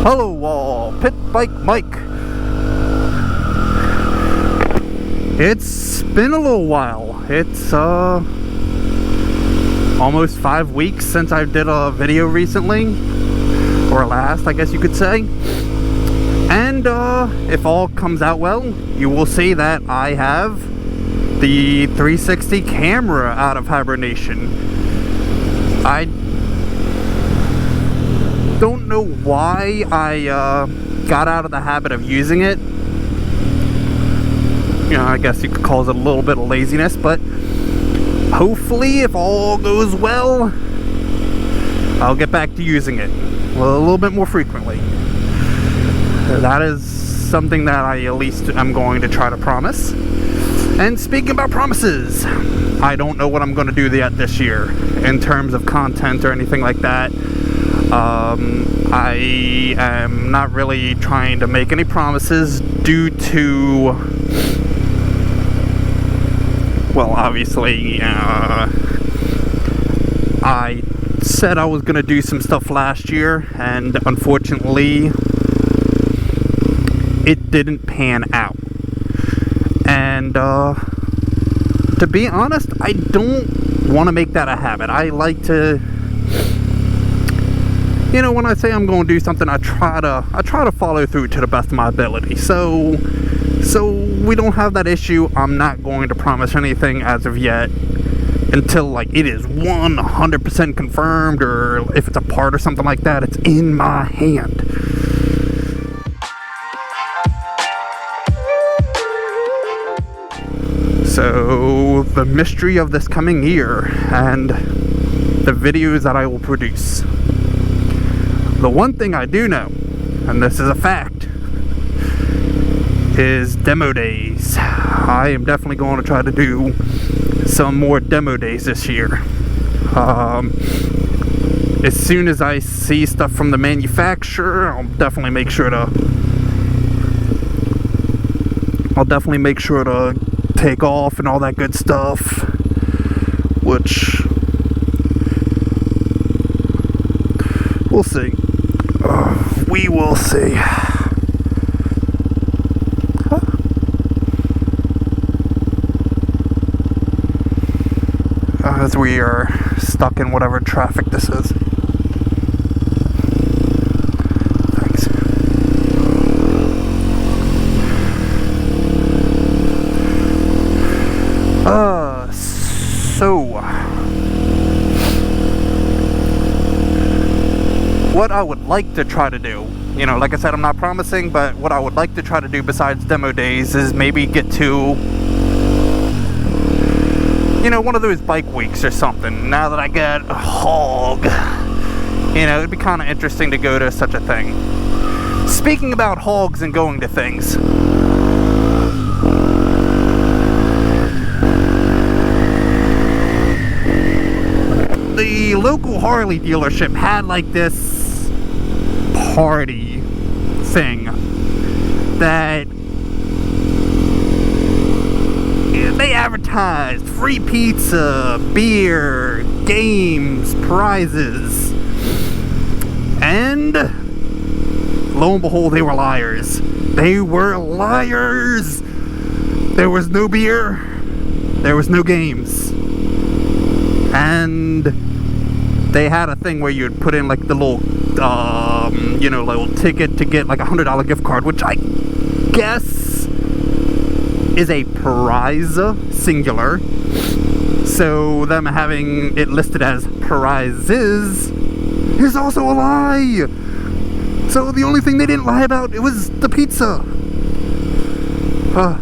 Hello all, Pit Bike Mike. It's been a little while. It's almost 5 weeks since I did a video recently, or last I guess you could say. And if all comes out well, you will see that I have the 360 camera out of hibernation. I don't know why I got out of the habit of using it. You know, I guess you could call it a little bit of laziness, but hopefully if all goes well, I'll get back to using it a little bit more frequently. That is something that I at least am going to try to promise. And speaking about promises, I don't know what I'm going to do yet this year in terms of content or anything like that. I am not really trying to make any promises due to, well, obviously, I said I was going to do some stuff last year, and unfortunately, it didn't pan out. And, to be honest, I don't want to make that a habit. I like to, you know, when I say I'm going to do something, I try to follow through to the best of my ability. So we don't have that issue. I'm not going to promise anything as of yet until like it is 100% confirmed, or if it's a part or something like that, it's in my hand. So the mystery of this coming year and the videos that I will produce. The one thing I do know, and this is a fact, is demo days. I am definitely going to try to do some more demo days this year. As soon as I see stuff from the manufacturer, I'll definitely make sure to take off and all that good stuff, which we'll see. We will see. As we are stuck in whatever traffic this is. Thanks. So what I would like to try to do, you know, like I said, I'm not promising, but what I would like to try to do besides demo days is maybe get to, you know, one of those bike weeks or something. Now that I get a hog, you know, it'd be kind of interesting to go to such a thing. Speaking about hogs and going to things, the local Harley dealership had like this party thing that they advertised free pizza, beer, games, prizes, and lo and behold, they were liars. They were liars. There was no beer, there was no games, and they had a thing where you'd put in like the little, you know, little ticket to get like a $100 gift card, which I guess is a prize, singular. So them having it listed as prizes is also a lie. So the only thing they didn't lie about, it was the pizza. I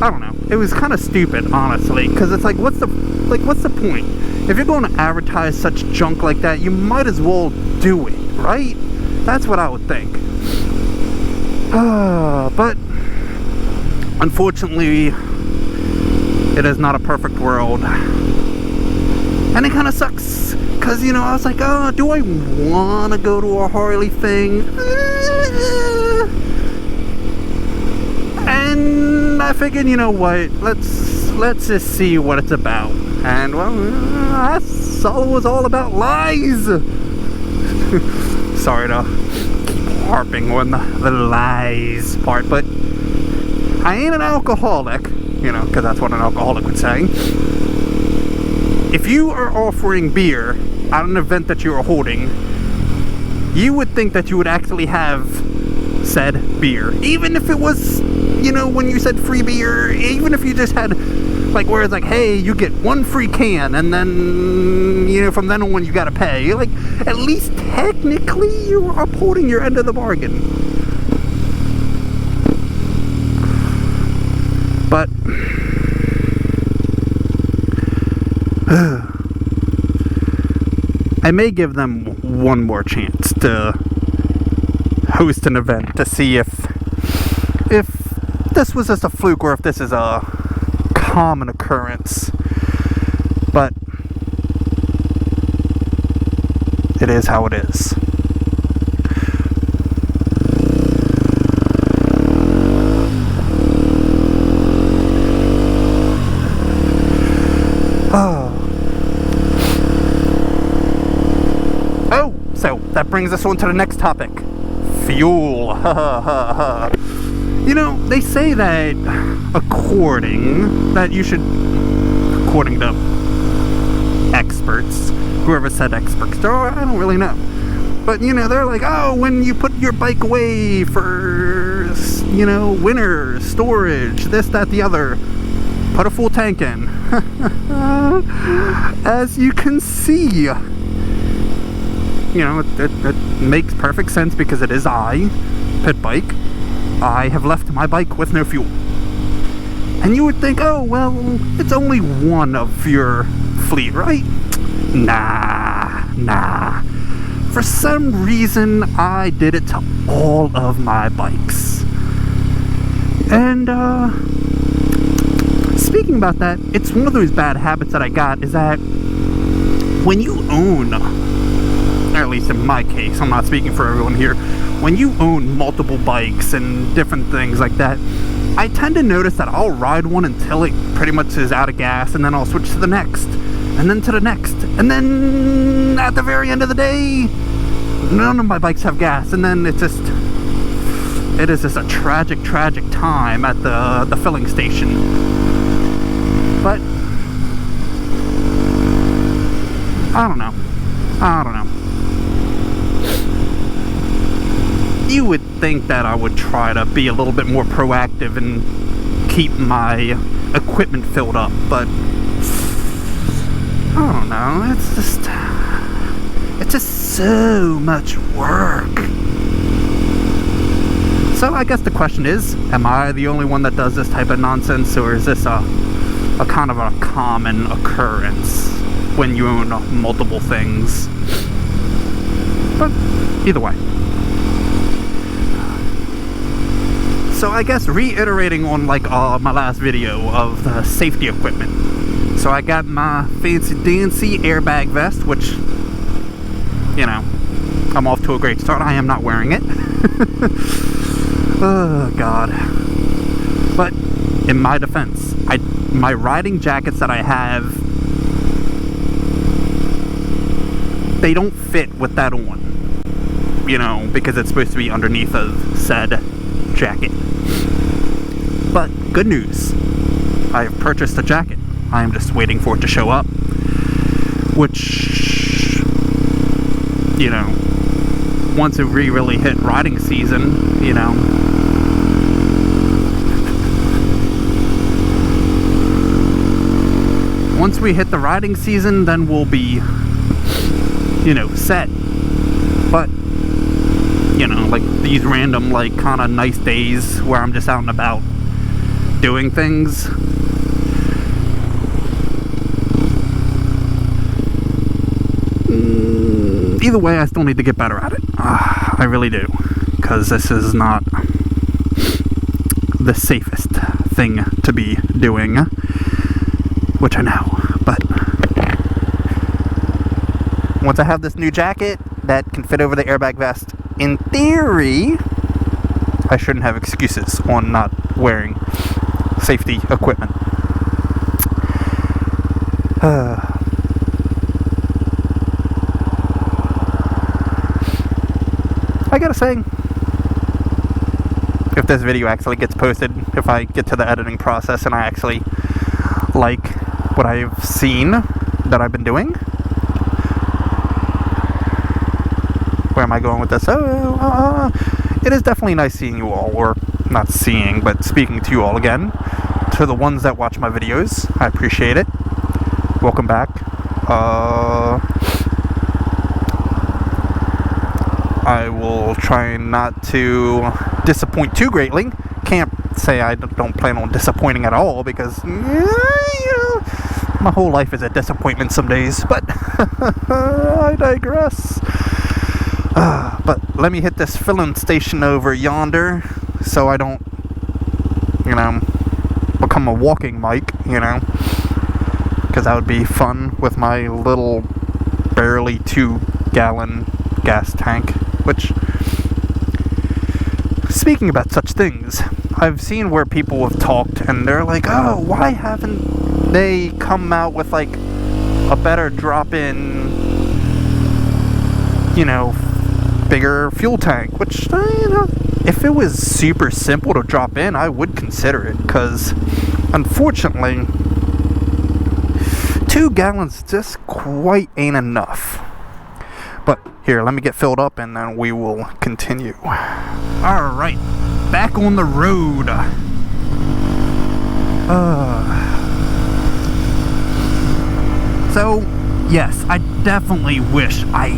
don't know. It was kind of stupid, honestly, because it's like, what's the point? If you're going to advertise such junk like that, you might as well do it, right? That's what I would think. But unfortunately, it is not a perfect world, and it kind of sucks, because, you know, I was like, oh, do I want to go to a Harley thing? And I figured, you know what, let's just see what it's about. And well, that's all it was all about, lies. sorry to keep harping on the lies part, but I ain't an alcoholic, you know, because that's what an alcoholic would say. If you are offering beer at an event that you are holding, you would think that you would actually have said beer. Even if it was, you know, when you said free beer, even if you just had, like, where it's like, hey, you get one free can, and then, you know, from then on you gotta pay. Like, at least technically you are upholding your end of the bargain. But I may give them one more chance to host an event to see if this was just a fluke or if this is a common occurrence. But it is how it is. So that brings us on to the next topic. Fuel. You know, they say that according to experts, whoever said experts, I don't really know. But, you know, they're like, oh, when you put your bike away for, you know, winter storage, this, that, the other, put a full tank in. As you can see, you know, it makes perfect sense because it is pit bike. I have left my bike with no fuel. And you would think, oh, well, it's only one of your fleet, right? Nah. For some reason, I did it to all of my bikes. And, speaking about that, it's one of those bad habits that I got, is that when you own, or at least in my case, I'm not speaking for everyone here, when you own multiple bikes and different things like that, I tend to notice that I'll ride one until it pretty much is out of gas, and then I'll switch to the next, and then to the next, and then at the very end of the day, none of my bikes have gas, and then it is just a tragic time at the filling station. But I don't know. You would think that I would try to be a little bit more proactive and keep my equipment filled up, but I don't know, it's just so much work. So I guess the question is, am I the only one that does this type of nonsense, or is this a kind of a common occurrence when you own multiple things? But either way. So I guess reiterating on like my last video of the safety equipment. So I got my fancy dancy airbag vest, which, you know, I'm off to a great start. I am not wearing it. Oh God. But in my defense, my riding jackets that I have, they don't fit with that on. You know, because it's supposed to be underneath of said jacket. But good news, I have purchased a jacket. I am just waiting for it to show up, which, you know, once it really hit riding season, you know, once we hit the riding season, then we'll be, you know, set. But, you know, like these random, like, kind of nice days where I'm just out and about doing things, either way, I still need to get better at it. I really do, because this is not the safest thing to be doing, which I know. But once I have this new jacket that can fit over the airbag vest, in theory, I shouldn't have excuses on not wearing safety equipment. I gotta say, if this video actually gets posted, if I get to the editing process and I actually like what I've seen that I've been doing. Where am I going with this? It is definitely nice seeing you all, or not seeing, but speaking to you all again. To the ones that watch my videos, I appreciate it. Welcome back. I will try not to disappoint too greatly. Can't say I don't plan on disappointing at all, because my whole life is a disappointment some days, but I digress. But let me hit this filling station over yonder so I don't, become a walking mic, because that would be fun with my little barely 2-gallon gas tank. Which, speaking about such things, I've seen where people have talked and they're like, oh, why haven't they come out with like a better drop-in, bigger fuel tank? Which, if it was super simple to drop in, I would consider it, because unfortunately 2 gallons just quite ain't enough. But here, let me get filled up and then we will continue. Alright, back on the road. So, yes, I definitely wish I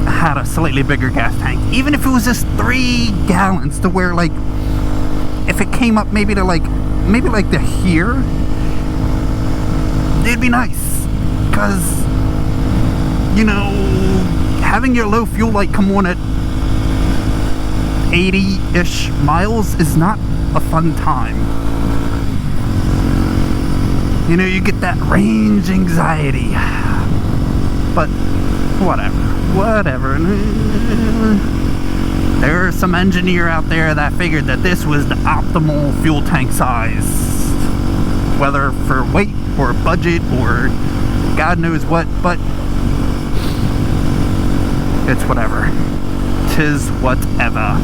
had a slightly bigger gas tank. Even if it was just 3 gallons, to where, like, if it came up maybe to, maybe to here, it'd be nice. Because, having your low fuel light come on at 80-ish miles is not a fun time. You get that range anxiety. But whatever. There's some engineer out there that figured that this was the optimal fuel tank size. Whether for weight or budget or God knows what, but it's whatever. 'Tis whatever.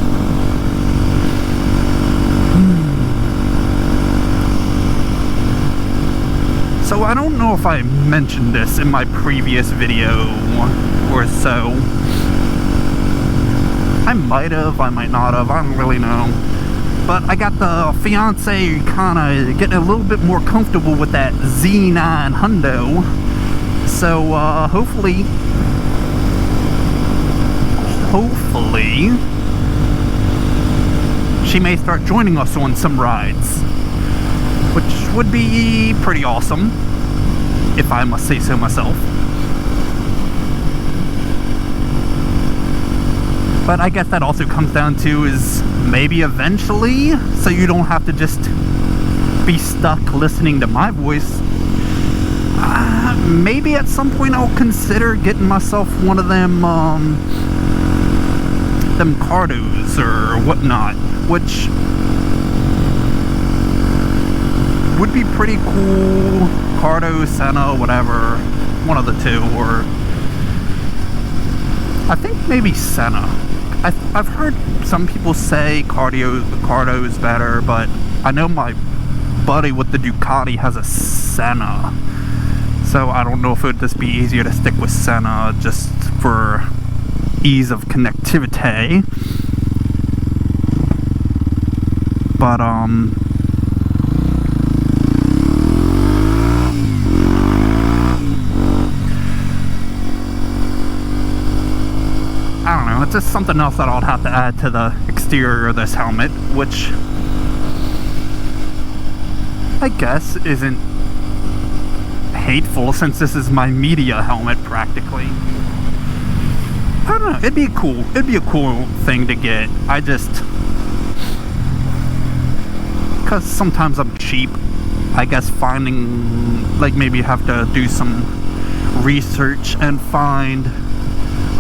So I don't know if I mentioned this in my previous video or so. I might have, I might not have, I don't really know. But I got the fiance kind of getting a little bit more comfortable with that Z9 hundo. So hopefully she may start joining us on some rides, which would be pretty awesome, if I must say so myself. But I guess that also comes down to is maybe eventually, so you don't have to just be stuck listening to my voice. Maybe at some point I'll consider getting myself one of them cardos or whatnot, which would be pretty cool. Cardo, Senna, whatever, one of the two, or I think maybe Senna. I've heard some people say Cardo is better, but I know my buddy with the Ducati has a Senna, so I don't know if it would just be easier to stick with Senna just for ease of connectivity. But I don't know, it's just something else that I'll have to add to the exterior of this helmet, which I guess isn't hateful, since this is my media helmet practically. I don't know, it'd be a cool thing to get. I just, because sometimes I'm cheap, I guess finding, like, maybe you have to do some research and find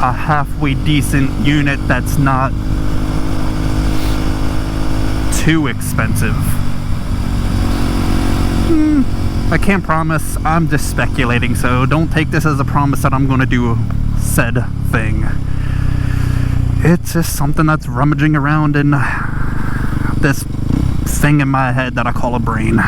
a halfway decent unit that's not too expensive. I can't promise, I'm just speculating, so don't take this as a promise that I'm going to do said thing. It's just something that's rummaging around in this thing in my head that I call a brain.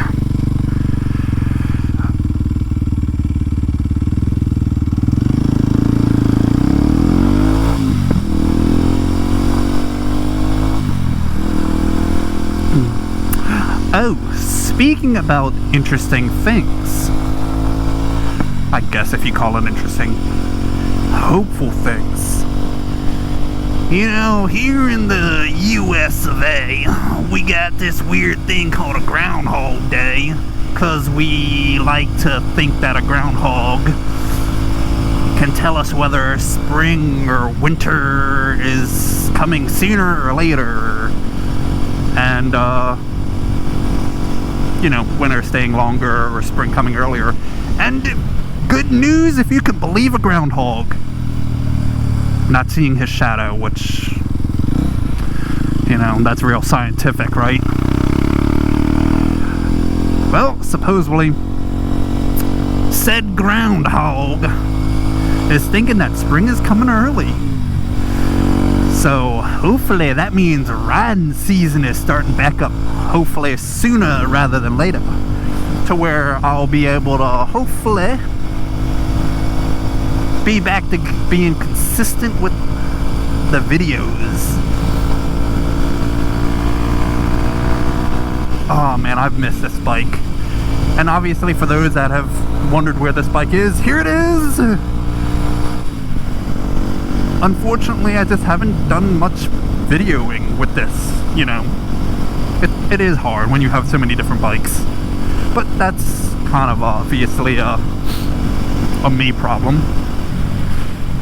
Oh, speaking about interesting things, I guess if you call it interesting, hopeful things. You know, here in the US of A, we got this weird thing called a Groundhog Day, because we like to think that a groundhog can tell us whether spring or winter is coming sooner or later. And, you know, winter staying longer or spring coming earlier. And good news if you can believe a groundhog. Not seeing his shadow, which, you know, that's real scientific, right? Well, supposedly, said groundhog is thinking that spring is coming early. So, hopefully that means riding season is starting back up. Hopefully sooner rather than later. To where I'll be able to, hopefully, be back to being consistent with the videos. Oh man, I've missed this bike. And obviously for those that have wondered where this bike is, here it is! Unfortunately, I just haven't done much videoing with this, you know. It is hard when you have so many different bikes. But that's kind of obviously a me problem.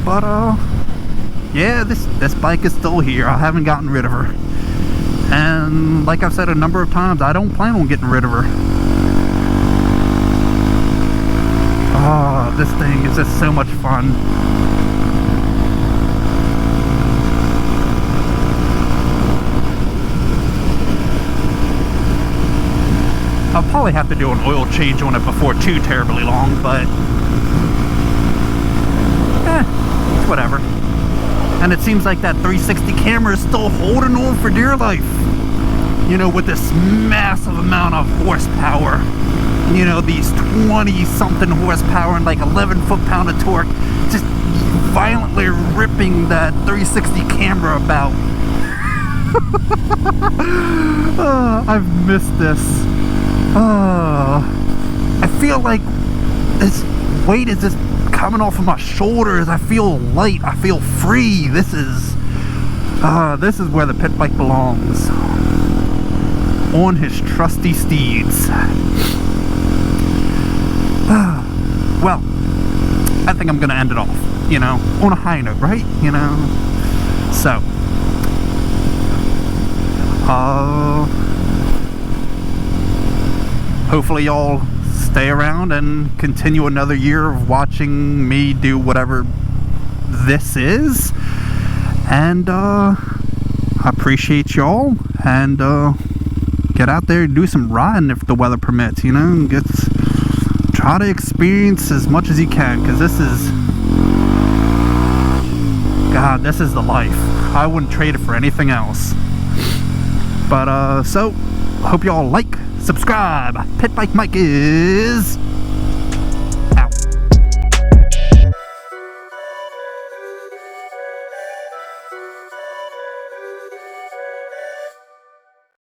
But, yeah, this bike is still here. I haven't gotten rid of her. And like I've said a number of times, I don't plan on getting rid of her. Oh, this thing is just so much fun. I'll probably have to do an oil change on it before too terribly long, but it's whatever. And it seems like that 360 camera is still holding on for dear life. You know, with this massive amount of horsepower. You know, these 20-something horsepower and like 11 foot-pound of torque, just violently ripping that 360 camera about. Oh, I've missed this. Oh, I feel like this weight is just coming off of my shoulders. I feel light. I feel free. This is where the pit bike belongs. On his trusty steeds. Well, I think I'm gonna end it off, you know, on a high note, right? You know, so hopefully y'all stay around and continue another year of watching me do whatever this is. And I appreciate y'all, and get out there and do some riding if the weather permits, you know, and try to experience as much as you can, because this is the life. I wouldn't trade it for anything else. But so hope y'all like, subscribe. Pit Bike Mike is